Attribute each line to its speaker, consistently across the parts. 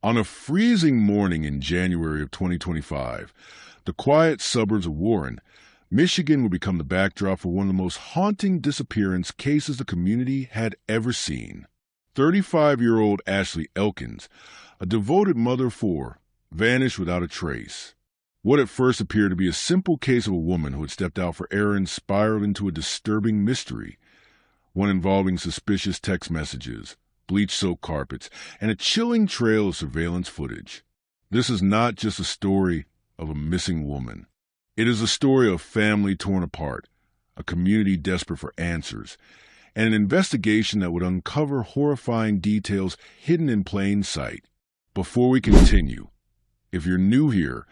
Speaker 1: On a freezing morning in January of 2025, the quiet suburbs of Warren, Michigan would become the backdrop for one of the most haunting disappearance cases the community had ever seen. 35-year-old Ashley Elkins, a devoted mother of four, vanished without a trace. What at first appeared to be a simple case of a woman who had stepped out for errands spiraled into a disturbing mystery, one involving suspicious text messages, bleach-soaked carpets, and a chilling trail of surveillance footage. This is not just a story of a missing woman. It is a story of a family torn apart, a community desperate for answers, and an investigation that would uncover horrifying details hidden in plain sight. Before we continue, if you're new here,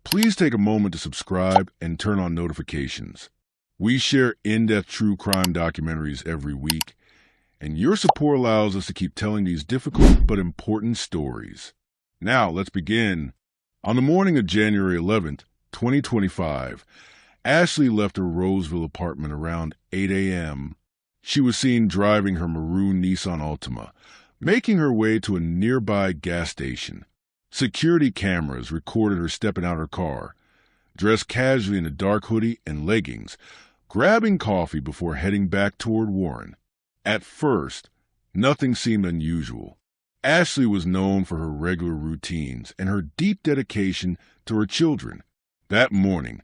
Speaker 1: please take a moment to subscribe and turn on notifications. We share in-depth true crime documentaries every week, and your support allows us to keep telling these difficult but important stories. Now, let's begin. On the morning of January 11th, 2025, Ashley left her Roseville apartment around 8 a.m. She was seen driving her maroon Nissan Altima, making her way to a nearby gas station. Security cameras recorded her stepping out of her car, dressed casually in a dark hoodie and leggings, grabbing coffee before heading back toward Warren. At first, nothing seemed unusual. Ashley was known for her regular routines and her deep dedication to her children. That morning,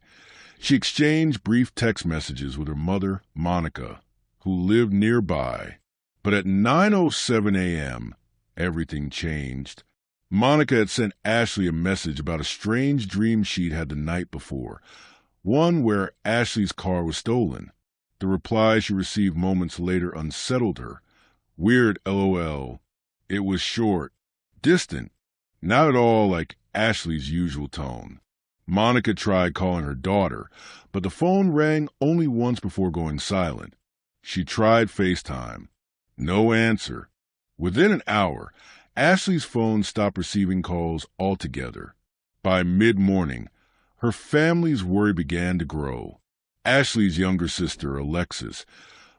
Speaker 1: she exchanged brief text messages with her mother, Monica, who lived nearby. But at 9:07 a.m., everything changed. Monica had sent Ashley a message about a strange dream she'd had the night before, one where Ashley's car was stolen. The reply she received moments later unsettled her. Weird LOL. It was short, distant, not at all like Ashley's usual tone. Monica tried calling her daughter, but the phone rang only once before going silent. She tried FaceTime. No answer. Within an hour, Ashley's phone stopped receiving calls altogether. By mid-morning, her family's worry began to grow. Ashley's younger sister, Alexis,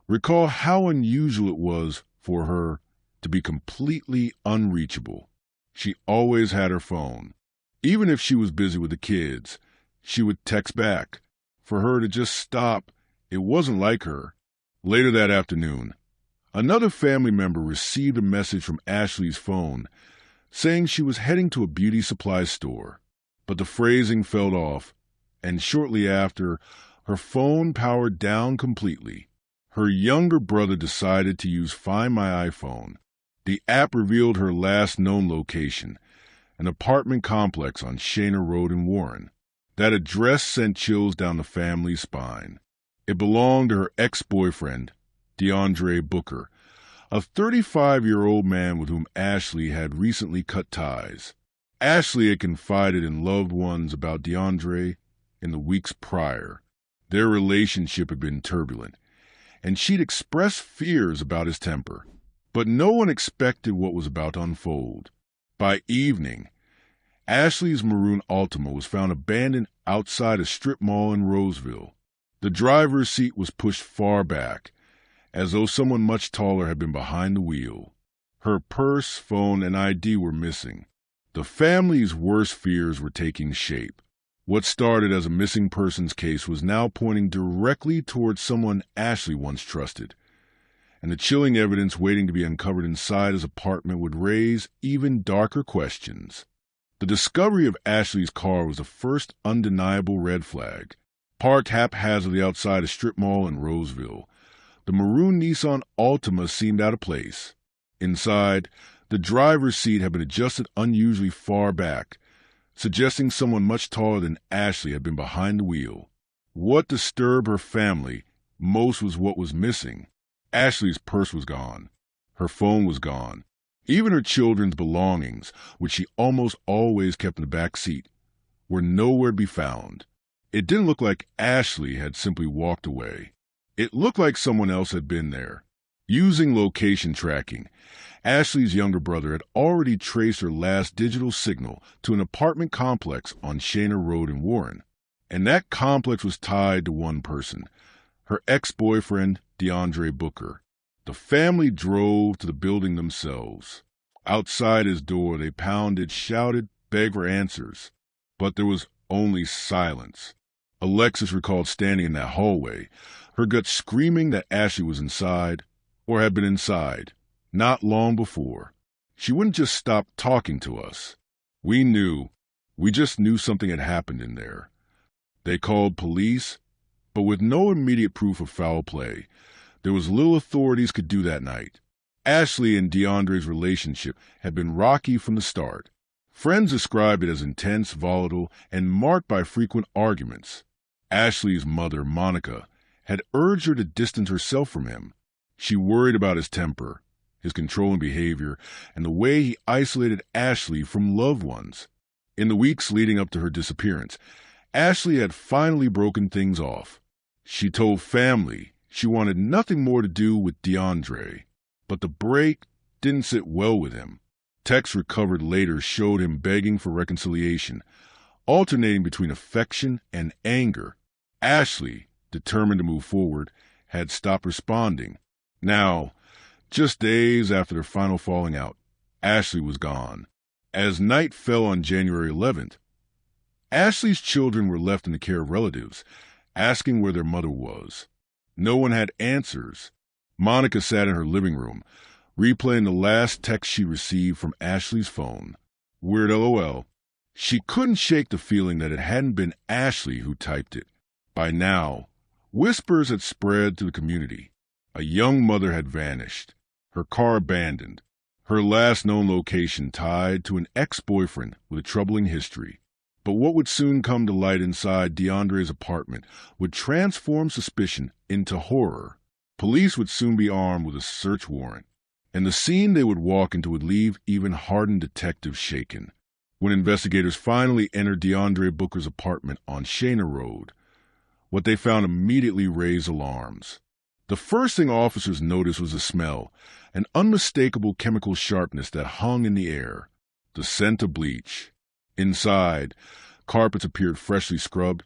Speaker 1: recalled how unusual it was for her to be completely unreachable. She always had her phone. Even if she was busy with the kids, she would text back. For her to just stop, it wasn't like her. Later that afternoon, another family member received a message from Ashley's phone saying she was heading to a beauty supply store. But the phrasing fell off, and shortly after, her phone powered down completely. Her younger brother decided to use Find My iPhone. The app revealed her last known location, an apartment complex on Shayner Road in Warren. That address sent chills down the family's spine. It belonged to her ex-boyfriend, DeAndre Booker, a 35-year-old man with whom Ashley had recently cut ties. Ashley had confided in loved ones about DeAndre in the weeks prior. Their relationship had been turbulent, and she'd expressed fears about his temper. But no one expected what was about to unfold. By evening, Ashley's maroon Altima was found abandoned outside a strip mall in Roseville. The driver's seat was pushed far back, as though someone much taller had been behind the wheel. Her purse, phone, and ID were missing. The family's worst fears were taking shape. What started as a missing persons case was now pointing directly towards someone Ashley once trusted, and the chilling evidence waiting to be uncovered inside his apartment would raise even darker questions. The discovery of Ashley's car was the first undeniable red flag. Parked haphazardly outside a strip mall in Roseville, the maroon Nissan Altima seemed out of place. Inside, the driver's seat had been adjusted unusually far back, suggesting someone much taller than Ashley had been behind the wheel. What disturbed her family most was what was missing. Ashley's purse was gone. Her phone was gone. Even her children's belongings, which she almost always kept in the back seat, were nowhere to be found. It didn't look like Ashley had simply walked away. It looked like someone else had been there. Using location tracking, Ashley's younger brother had already traced her last digital signal to an apartment complex on Shayner Road in Warren. And that complex was tied to one person, her ex-boyfriend, DeAndre Booker. The family drove to the building themselves. Outside his door, they pounded, shouted, begged for answers. But there was only silence. Alexis recalled standing in that hallway, her gut screaming that Ashley was inside, or had been inside, not long before. She wouldn't just stop talking to us. We just knew something had happened in there. They called police, but with no immediate proof of foul play, there was little authorities could do that night. Ashley and DeAndre's relationship had been rocky from the start. Friends described it as intense, volatile, and marked by frequent arguments. Ashley's mother, Monica, had urged her to distance herself from him. She worried about his temper, his controlling behavior, and the way he isolated Ashley from loved ones. In the weeks leading up to her disappearance, Ashley had finally broken things off. She told family she wanted nothing more to do with DeAndre, but the break didn't sit well with him. Texts recovered later showed him begging for reconciliation, alternating between affection and anger. Ashley, determined to move forward, had stopped responding. Now, just days after their final falling out, Ashley was gone. As night fell on January 11th, Ashley's children were left in the care of relatives, asking where their mother was. No one had answers. Monica sat in her living room, replaying the last text she received from Ashley's phone. Weird LOL. She couldn't shake the feeling that it hadn't been Ashley who typed it. By now, whispers had spread to the community. A young mother had vanished, her car abandoned, her last known location tied to an ex-boyfriend with a troubling history. But what would soon come to light inside DeAndre's apartment would transform suspicion into horror. Police would soon be armed with a search warrant, and the scene they would walk into would leave even hardened detectives shaken. When investigators finally entered DeAndre Booker's apartment on Shana Road, what they found immediately raised alarms. The first thing officers noticed was the smell, an unmistakable chemical sharpness that hung in the air, the scent of bleach. Inside, carpets appeared freshly scrubbed,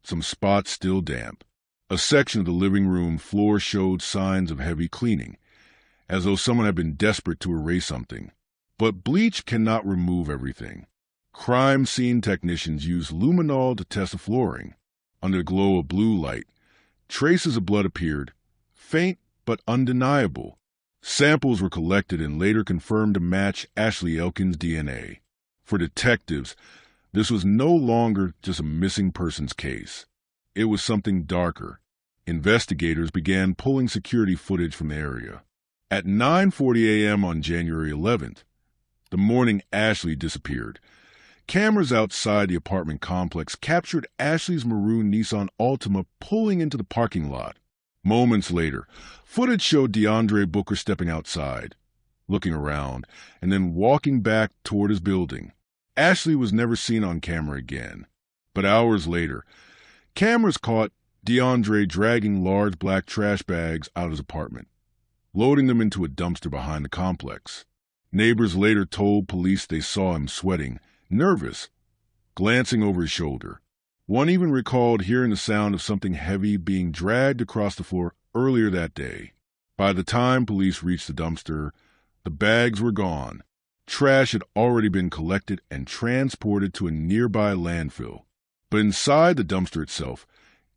Speaker 1: some spots still damp. A section of the living room floor showed signs of heavy cleaning, as though someone had been desperate to erase something. But bleach cannot remove everything. Crime scene technicians used luminol to test the flooring. Under the glow of blue light, traces of blood appeared, faint but undeniable. Samples were collected and later confirmed to match Ashley Elkins' DNA. For detectives, this was no longer just a missing persons case. It was something darker. Investigators began pulling security footage from the area. At 9:40 a.m. on January 11th, the morning Ashley disappeared, cameras outside the apartment complex captured Ashley's maroon Nissan Altima pulling into the parking lot. Moments later, footage showed DeAndre Booker stepping outside, looking around, and then walking back toward his building. Ashley was never seen on camera again. But hours later, cameras caught DeAndre dragging large black trash bags out of his apartment, loading them into a dumpster behind the complex. Neighbors later told police they saw him sweating, nervous, glancing over his shoulder. One even recalled hearing the sound of something heavy being dragged across the floor earlier that day. By the time police reached the dumpster, the bags were gone. Trash had already been collected and transported to a nearby landfill. But inside the dumpster itself,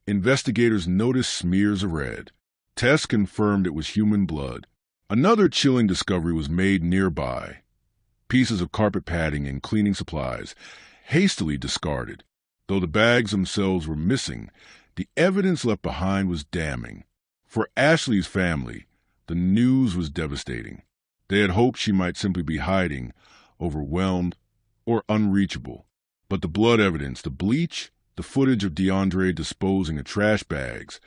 Speaker 1: investigators noticed smears of red. Tests confirmed it was human blood. Another chilling discovery was made nearby. Pieces of carpet padding and cleaning supplies, hastily discarded. Though the bags themselves were missing, the evidence left behind was damning. For Ashley's family, the news was devastating. They had hoped she might simply be hiding, overwhelmed, or unreachable. But the blood evidence, the bleach, the footage of DeAndre disposing of trash bags,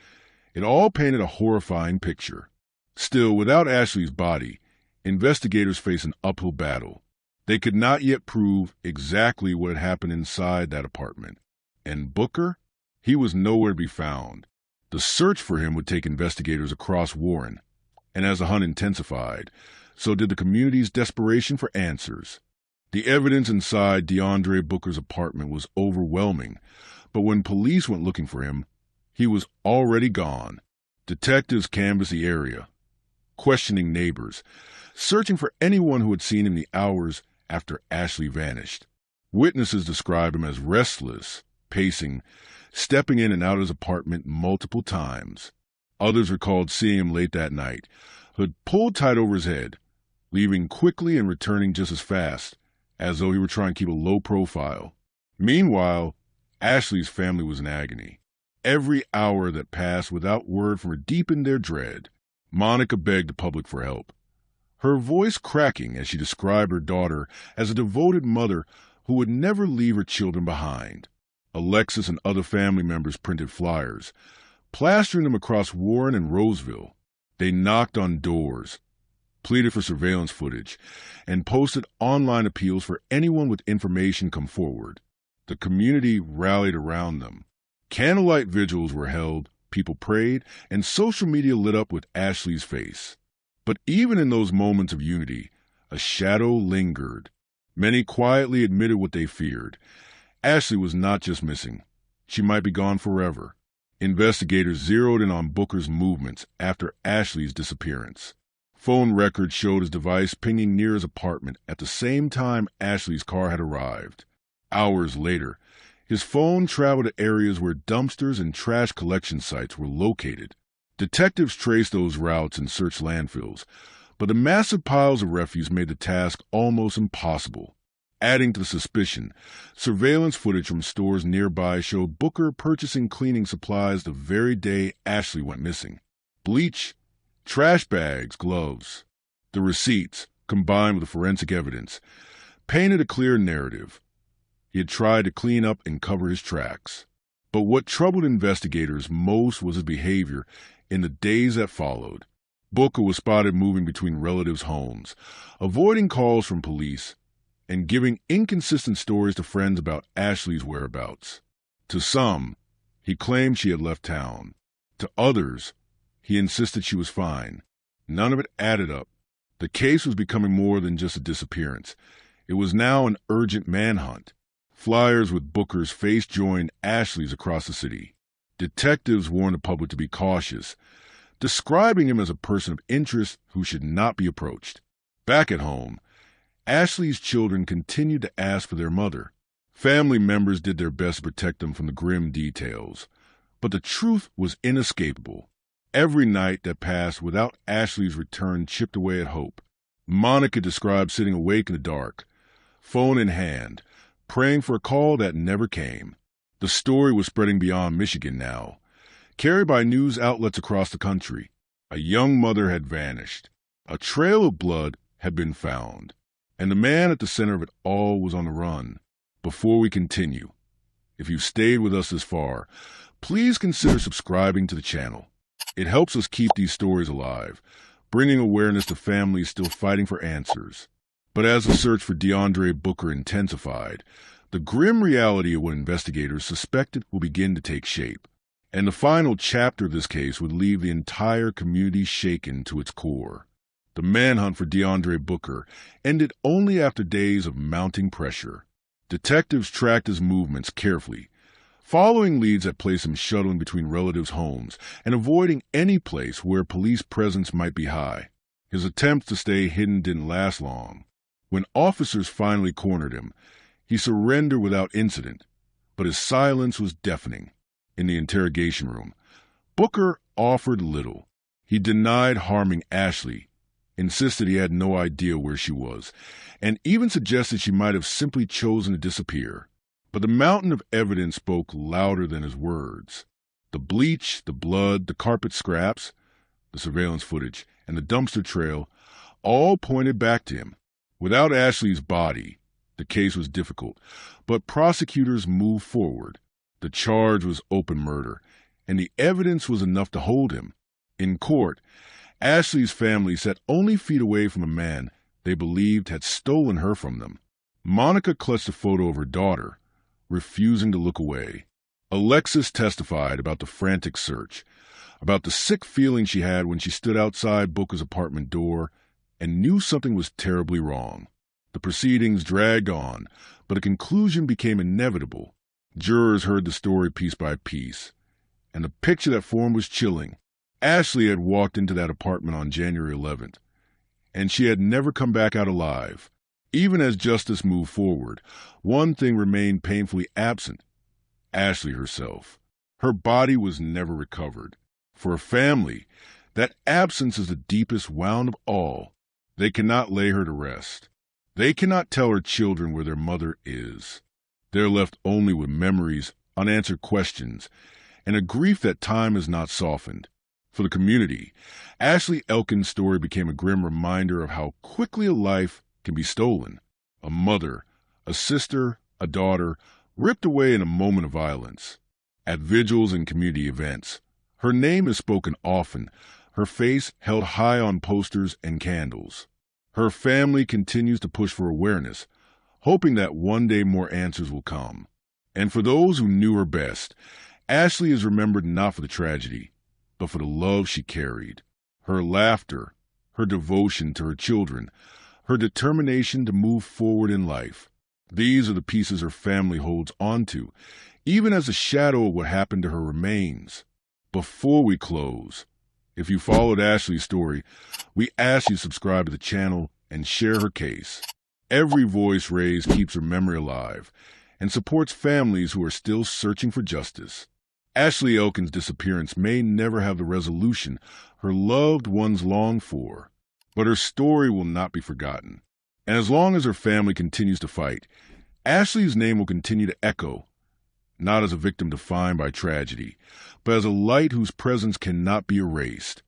Speaker 1: it all painted a horrifying picture. Still, without Ashley's body, investigators faced an uphill battle. They could not yet prove exactly what had happened inside that apartment. And Booker? He was nowhere to be found. The search for him would take investigators across Warren, and as the hunt intensified, so did the community's desperation for answers. The evidence inside DeAndre Booker's apartment was overwhelming, but when police went looking for him, he was already gone. Detectives canvassed the area, questioning neighbors, searching for anyone who had seen him the hours after Ashley vanished. Witnesses describe him as restless, pacing, stepping in and out of his apartment multiple times. Others recalled seeing him late that night, hood pulled tight over his head, leaving quickly and returning just as fast, as though he were trying to keep a low profile. Meanwhile, Ashley's family was in agony. Every hour that passed without word from her deepened their dread. Monica begged the public for help, her voice cracking as she described her daughter as a devoted mother who would never leave her children behind. Alexis and other family members printed flyers, plastering them across Warren and Roseville. They knocked on doors, pleaded for surveillance footage, and posted online appeals for anyone with information come forward. The community rallied around them. Candlelight vigils were held, people prayed, and social media lit up with Ashley's face. But even in those moments of unity, a shadow lingered. Many quietly admitted what they feared. Ashley was not just missing. She might be gone forever. Investigators zeroed in on Booker's movements after Ashley's disappearance. Phone records showed his device pinging near his apartment at the same time Ashley's car had arrived. Hours later, his phone traveled to areas where dumpsters and trash collection sites were located. Detectives traced those routes and searched landfills, but the massive piles of refuse made the task almost impossible. Adding to the suspicion, surveillance footage from stores nearby showed Booker purchasing cleaning supplies the very day Ashley went missing. Bleach, trash bags, gloves. The receipts, combined with the forensic evidence, painted a clear narrative. He had tried to clean up and cover his tracks. But what troubled investigators most was his behavior in the days that followed. Booker was spotted moving between relatives' homes, avoiding calls from police, and giving inconsistent stories to friends about Ashley's whereabouts. To some, he claimed she had left town. To others, he insisted she was fine. None of it added up. The case was becoming more than just a disappearance. It was now an urgent manhunt. Flyers with Booker's face joined Ashley's across the city. Detectives warned the public to be cautious, describing him as a person of interest who should not be approached. Back at home, Ashley's children continued to ask for their mother. Family members did their best to protect them from the grim details, but the truth was inescapable. Every night that passed without Ashley's return chipped away at hope. Monica described sitting awake in the dark, phone in hand, praying for a call that never came. The story was spreading beyond Michigan now, carried by news outlets across the country. A young mother had vanished. A trail of blood had been found, and the man at the center of it all was on the run. Before we continue, if you've stayed with us this far, please consider subscribing to the channel. It helps us keep these stories alive, bringing awareness to families still fighting for answers. But as the search for DeAndre Booker intensified, the grim reality of what investigators suspected will begin to take shape. And the final chapter of this case would leave the entire community shaken to its core. The manhunt for DeAndre Booker ended only after days of mounting pressure. Detectives tracked his movements carefully, following leads that placed him shuttling between relatives' homes and avoiding any place where police presence might be high. His attempts to stay hidden didn't last long. When officers finally cornered him, he surrendered without incident, but his silence was deafening. In the interrogation room, Booker offered little. He denied harming Ashley, insisted he had no idea where she was, and even suggested she might have simply chosen to disappear. But the mountain of evidence spoke louder than his words. The bleach, the blood, the carpet scraps, the surveillance footage, and the dumpster trail all pointed back to him. Without Ashley's body, the case was difficult, but prosecutors moved forward. The charge was open murder, and the evidence was enough to hold him. In court, Ashley's family sat only feet away from a man they believed had stolen her from them. Monica clutched a photo of her daughter, refusing to look away. Alexis testified about the frantic search, about the sick feeling she had when she stood outside Booker's apartment door and knew something was terribly wrong. The proceedings dragged on, but a conclusion became inevitable. Jurors heard the story piece by piece, and the picture that formed was chilling. Ashley had walked into that apartment on January 11th, and she had never come back out alive. Even as justice moved forward, one thing remained painfully absent: Ashley herself. Her body was never recovered. For a family, that absence is the deepest wound of all. They cannot lay her to rest. They cannot tell her children where their mother is. They're left only with memories, unanswered questions, and a grief that time has not softened. For the community, Ashley Elkins' story became a grim reminder of how quickly a life can be stolen. A mother, a sister, a daughter, ripped away in a moment of violence. At vigils and community events, her name is spoken often, her face held high on posters and candles. Her family continues to push for awareness, hoping that one day more answers will come. And for those who knew her best, Ashley is remembered not for the tragedy, but for the love she carried. Her laughter, her devotion to her children, her determination to move forward in life. These are the pieces her family holds onto, even as the shadow of what happened to her remains. Before we close, if you followed Ashley's story, we ask you to subscribe to the channel and share her case. Every voice raised keeps her memory alive and supports families who are still searching for justice. Ashley Elkins' disappearance may never have the resolution her loved ones long for, but her story will not be forgotten. And as long as her family continues to fight, Ashley's name will continue to echo, not as a victim defined by tragedy, but as a light whose presence cannot be erased.